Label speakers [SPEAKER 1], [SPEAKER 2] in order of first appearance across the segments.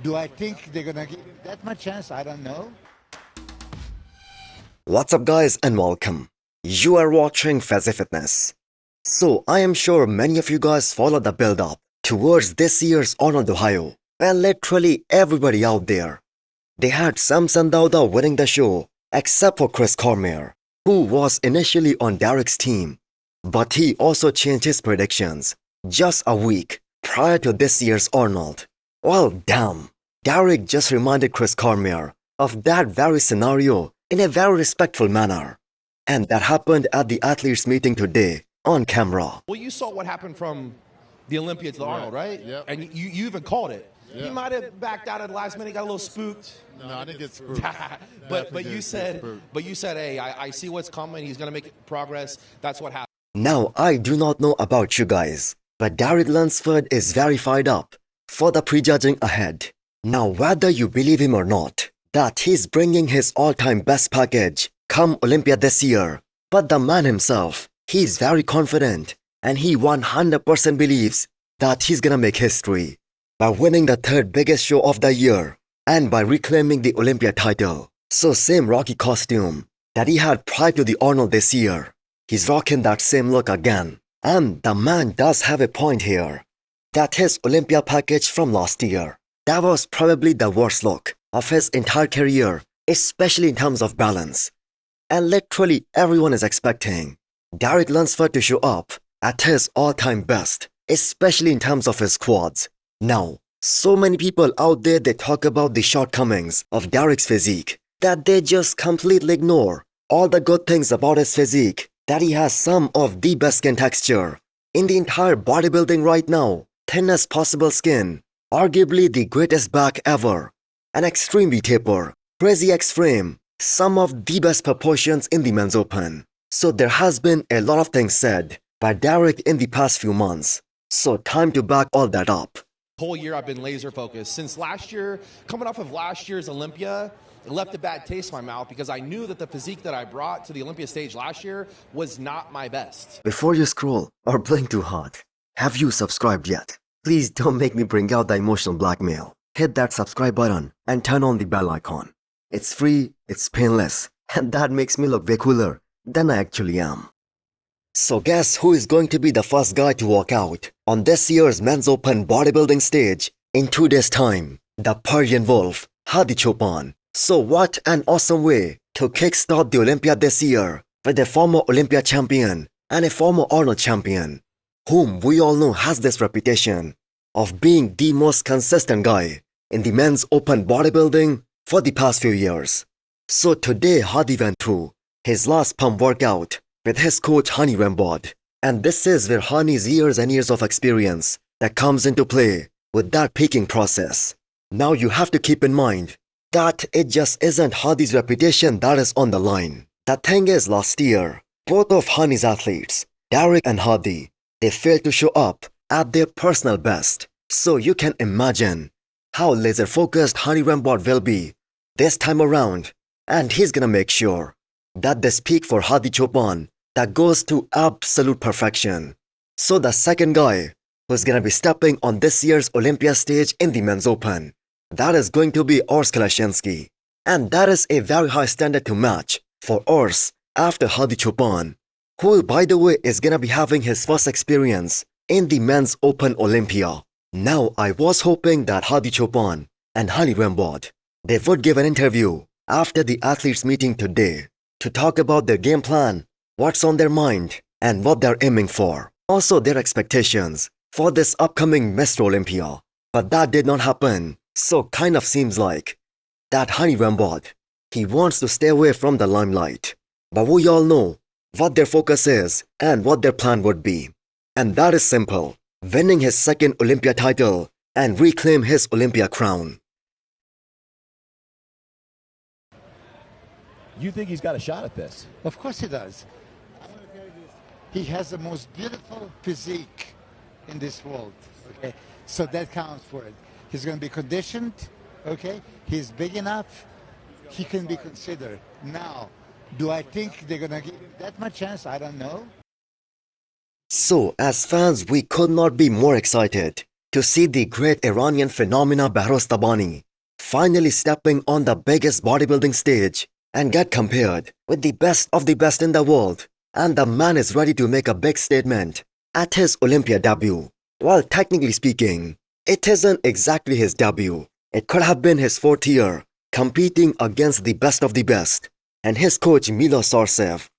[SPEAKER 1] Do I think they're going to give him that much chance? I don't know.
[SPEAKER 2] What's up guys and welcome. You are watching Fazi Fitness. So I am sure many of you guys follow the build-up towards this year's Arnold Ohio, and literally everybody out there. They had Sam Sandauda winning the show except for Chris Cormier, who was initially on Derek's team. But he also changed his predictions just a week prior to this year's Arnold. Well, damn, Derek just reminded Chris Cormier of that very scenario in a very respectful manner. And that happened at the athletes meeting today on camera.
[SPEAKER 3] Well, you saw what happened from the Olympia to the Arnold, right?
[SPEAKER 4] Yep.
[SPEAKER 3] And you even called it.
[SPEAKER 4] Yep.
[SPEAKER 3] You might have backed out at the last minute, got a little spooked.
[SPEAKER 4] No, I didn't get spooked.
[SPEAKER 3] but you said, hey, I see what's coming. He's gonna make progress. That's what happened.
[SPEAKER 2] Now, I do not know about you guys, but Derek Lunsford is very fired up for the prejudging ahead. Now, whether you believe him or not, that he's bringing his all-time best package come Olympia this year, but the man himself, he's very confident and he 100% believes that he's gonna make history by winning the third biggest show of the year and by reclaiming the Olympia title. So same Rocky costume that he had prior to the Arnold this year, he's rocking that same look again. And the man does have a point here, that his Olympia package from last year, that was probably the worst look of his entire career, especially in terms of balance. And literally everyone is expecting Derek Lunsford to show up at his all-time best, especially in terms of his quads. Now, so many people out there, they talk about the shortcomings of Derek's physique, that they just completely ignore all the good things about his physique, that he has some of the best skin texture in the entire bodybuilding right now, thinnest possible skin, arguably the greatest back ever, an extreme V-taper, crazy X-frame, some of the best proportions in the men's open. So there has been a lot of things said by Derek in the past few months. So time to back all that up.
[SPEAKER 3] Whole year I've been laser focused. Since last year, coming off of last year's Olympia, it left a bad taste in my mouth because I knew that the physique that I brought to the Olympia stage last year was not my best.
[SPEAKER 2] Before you scroll or blink too hard, have you subscribed yet? Please don't make me bring out the emotional blackmail. Hit that subscribe button and turn on the bell icon. It's free, it's painless, and that makes me look way cooler than I actually am. So guess who is going to be the first guy to walk out on this year's Men's Open bodybuilding stage in 2 days' time? The Persian Wolf, Hadi Choopan. So what an awesome way to kickstart the Olympia this year with a former Olympia champion and a former Arnold champion, whom we all know has this reputation of being the most consistent guy in the Men's Open bodybuilding for the past few years. So today Hadi went through his last pump workout with his coach Hani Rambod, and this is where Hani's years and years of experience that comes into play with that peaking process. Now you have to keep in mind that it just isn't Hadi's reputation that is on the line. The thing is, last year, both of Hani's athletes, Derek and Hadi, they failed to show up at their personal best. So you can imagine how laser focused Hani Rambod will be this time around, and he's gonna make sure that this peak for Hadi Choopan that goes to absolute perfection. So the second guy who's gonna be stepping on this year's Olympia stage in the Men's Open, that is going to be Urs Kalashinsky. And that is a very high standard to match for Urs after Hadi Choopan, who by the way is gonna be having his first experience in the Men's Open Olympia. Now I was hoping that Hadi Choopan and Hani Rambod, they would give an interview after the athletes meeting today to talk about their game plan, what's on their mind, and what they're aiming for. Also their expectations for this upcoming Mr. Olympia. But that did not happen. So kind of seems like that Hani Rambod, he wants to stay away from the limelight. But we all know what their focus is and what their plan would be. And that is simple, winning his second Olympia title and reclaim his Olympia crown.
[SPEAKER 5] You think he's got a shot at this?
[SPEAKER 1] Of course he does. He has the most beautiful physique in this world. Okay, so that counts for it. He's going to be conditioned. Okay, he's big enough. He can be considered. Now, do I think they're going to give him that much chance? I don't know.
[SPEAKER 2] So, as fans, we could not be more excited to see the great Iranian phenomena Behrooz Tabani finally stepping on the biggest bodybuilding stage and get compared with the best in the world, and the man is ready to make a big statement at his Olympia debut. Well, technically speaking, it isn't exactly his debut. It could have been his fourth year competing against the best, and his coach Milos,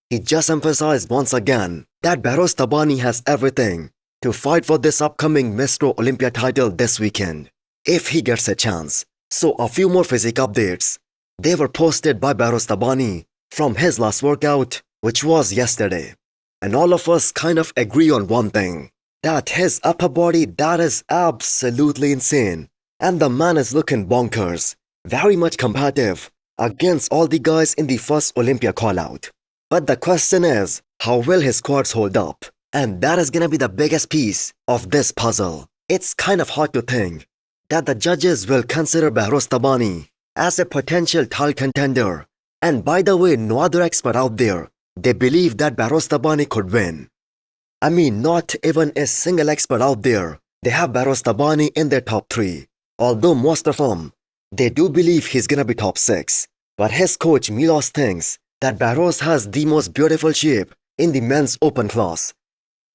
[SPEAKER 2] he just emphasized once again that Behrooz Tabani has everything to fight for this upcoming Mr. Olympia title this weekend, if he gets a chance. So a few more physique updates. They were posted by Behrooz Tabani from his last workout, which was yesterday. And all of us kind of agree on one thing, that his upper body, that is absolutely insane. And the man is looking bonkers, very much competitive against all the guys in the first Olympia call-out. But the question is, how will his quads hold up? And that is gonna be the biggest piece of this puzzle. It's kind of hard to think that the judges will consider Behrooz Tabani as a potential title contender. And by the way, no other expert out there, they believe that Behrooz Tabani could win. I mean, not even a single expert out there, they have Behrooz Tabani in their top 3. Although most of them, they do believe he's gonna be top 6. But his coach Milos thinks that Behrooz has the most beautiful shape in the men's open class.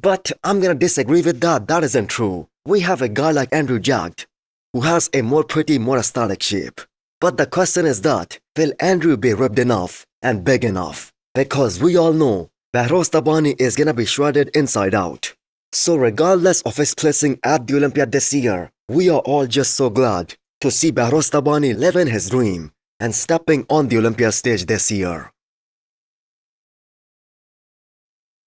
[SPEAKER 2] But I'm gonna disagree with that, that isn't true. We have a guy like Andrew Jacked, who has a more aesthetic shape. But the question is that, will Andrew be ripped enough and big enough? Because we all know Behrooz Tabani is gonna be shredded inside out. So regardless of his placing at the Olympia this year, we are all just so glad to see Behrooz Tabani living his dream and stepping on the Olympia stage this year.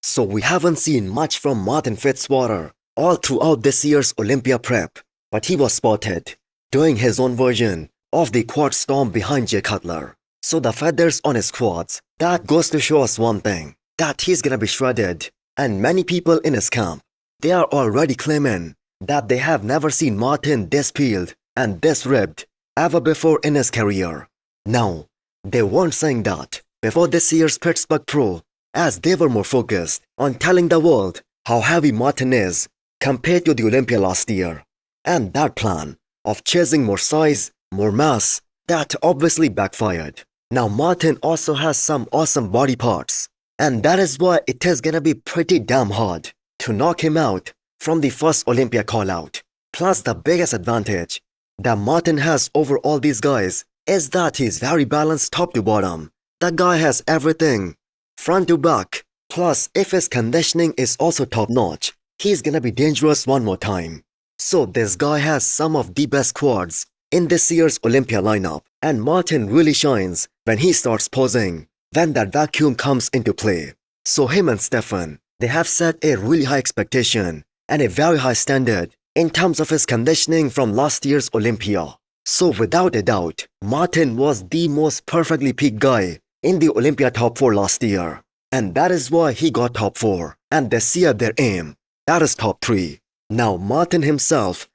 [SPEAKER 2] So we haven't seen much from Martin Fitzwater all throughout this year's Olympia prep, but he was spotted doing his own version of the quad storm behind Jay Cutler. So the feathers on his quads, that goes to show us one thing, that he's gonna be shredded. And many people in his camp, they are already claiming that they have never seen Martin this peeled and this ripped ever before in his career. Now, they weren't saying that before this year's Pittsburgh Pro, as they were more focused on telling the world how heavy Martin is compared to the Olympia last year. And that plan of chasing more size, more mass, that obviously backfired. Now Martin also has some awesome body parts, and that is why it is gonna be pretty damn hard to knock him out from the first Olympia call-out. Plus the biggest advantage that Martin has over all these guys is that he's very balanced top to bottom. The guy has everything, front to back. Plus, if his conditioning is also top-notch, he's gonna be dangerous one more time. So this guy has some of the best quads in this year's Olympia lineup, and Martin really shines when he starts posing, when that vacuum comes into play. So him and Stefan, they have set a really high expectation and a very high standard in terms of his conditioning from last year's Olympia. So without a doubt, Martin was the most perfectly peaked guy in the Olympia top 4 last year. And that is why he got top 4. And this year their aim, that is top 3. Now Martin himself,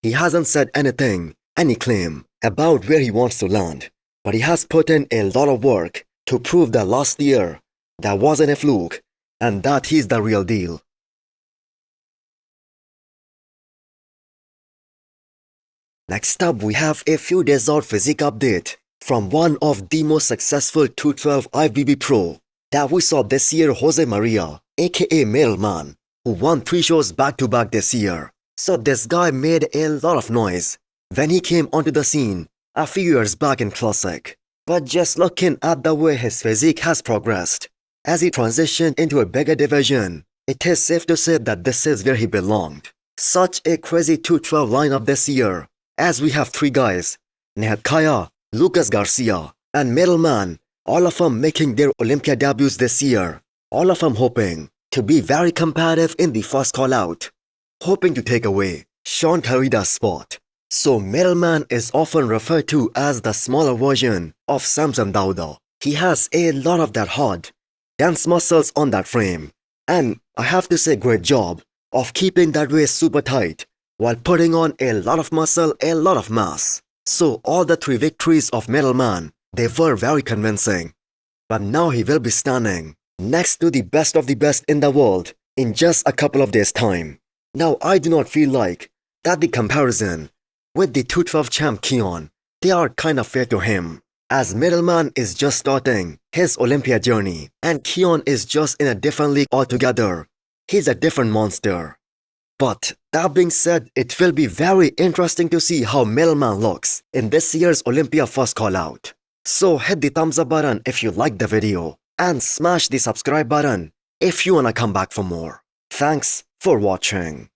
[SPEAKER 2] he hasn't said any claim about where he wants to land. But he has put in a lot of work to prove that last year, that wasn't a fluke, and that he's the real deal. Next up, we have a few days out physique update from one of the most successful 212 IFBB Pro that we saw this year, Jose Maria, aka Mailman, who won 3 shows back-to-back this year. So this guy made a lot of noise when he came onto the scene a few years back in Classic. But just looking at the way his physique has progressed, as he transitioned into a bigger division, it is safe to say that this is where he belonged. Such a crazy 212 lineup this year, as we have 3 guys, Nihat Kaya, Lucas Garcia, and Middleman, all of them making their Olympia debuts this year, all of them hoping to be very competitive in the first call-out, hoping to take away Sean Carida's spot. So Middleman is often referred to as the smaller version of Samson Dauda. He has a lot of that hard, dense muscles on that frame, and I have to say great job of keeping that waist super tight while putting on a lot of muscle, a lot of mass. So all the 3 victories of Middleman, they were very convincing. But now he will be standing next to the best of the best in the world in just a couple of days' time. Now I do not feel like that the comparison with the 212 champ Keon, they are kind of fair to him, as Middleman is just starting his Olympia journey and Keon is just in a different league altogether. He's a different monster. But that being said, it will be very interesting to see how Middleman looks in this year's Olympia first call out. So hit the thumbs up button if you liked the video and smash the subscribe button if you wanna come back for more. Thanks for watching.